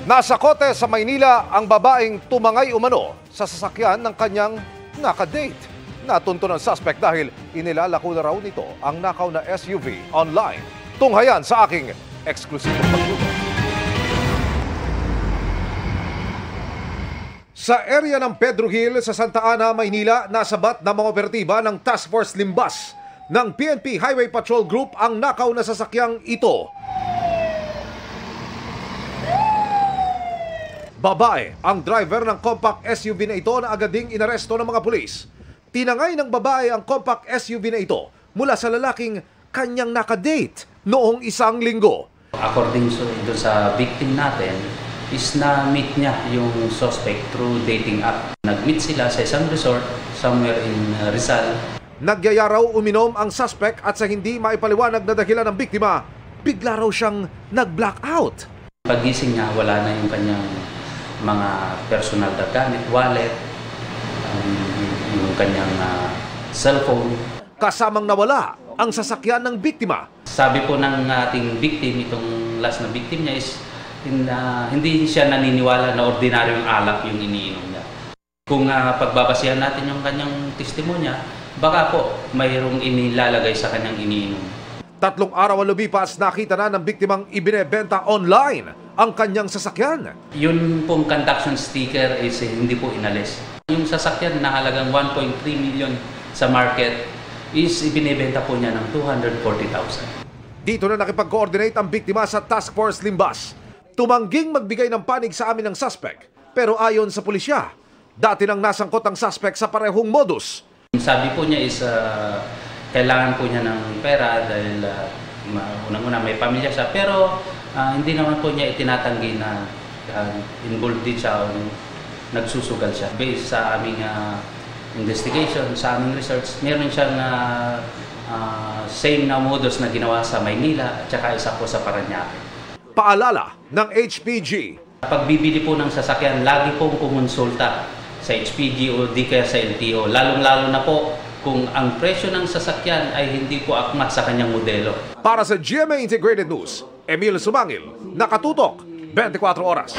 Nasa kote sa Maynila ang babaeng tumangay umano sa sasakyan ng kanyang nakadate. Natunto ng suspect dahil inilalako na raw nito ang nakaw na SUV online. Tunghayan sa aking eksklusibong pagluto. Sa area ng Pedro Hill sa Santa Ana, Maynila, nasabat na mga operatiba ng Task Force Limbas ng PNP Highway Patrol Group ang nakaw na sasakyang ito. Babae ang driver ng compact SUV na ito na agad ding inaresto ng mga pulis. Tinangay ng babae ang compact SUV na ito mula sa lalaking kanyang nakadate noong isang linggo. According sa victim natin, is na-meet niya yung suspect through dating app. Nag-meet sila sa isang resort somewhere in Rizal. Nagyaya raw uminom ang suspect at sa hindi maipaliwanag na dahilan ng biktima, bigla raw siyang nag-blackout. Pagising niya, wala na yung kanyang mga personal na gamit, wallet, yung kanyang cellphone. Kasamang nawala ang sasakyan ng biktima. Sabi po ng ating victim, itong last na victim niya is hindi siya naniniwala na ordinaryong alak yung iniinom niya. Kung pagbabasihan natin yung kanyang testimonya, baka po mayroong inilalagay sa kanyang iniinom. 3 araw ang lumipas, nakita na ng biktimang ibinebenta online ang kanyang sasakyan. Yun pong conduction sticker is hindi po inalis. Yung sasakyan na halagang 1.3 million sa market is ibinebenta po niya ng 240,000. Dito na nakipag-coordinate ang biktima sa Task Force Limbas. Tumangging magbigay ng panig sa amin ng suspect, pero ayon sa pulisya, dati nang nasangkot ang suspect sa parehong modus. Sabi po niya is kailangan po niya ng pera dahil unang-una may pamilya siya, pero hindi naman po niya itinatanggi na involved din siya o nagsusugal siya. Based sa aming investigation, sa aming research, meron siyang same na modus na ginawa sa Maynila at saka isa po sa Parañaque. Paalala ng HPG. Pagbibili po ng sasakyan, lagi pong kumonsulta sa HPG o di kaya sa LTO, lalong-lalo na po kung ang presyo ng sasakyan ay hindi po akma sa kanyang modelo. Para sa GMA Integrated News, Emil Sumangil, Nakatutok, 24 Oras.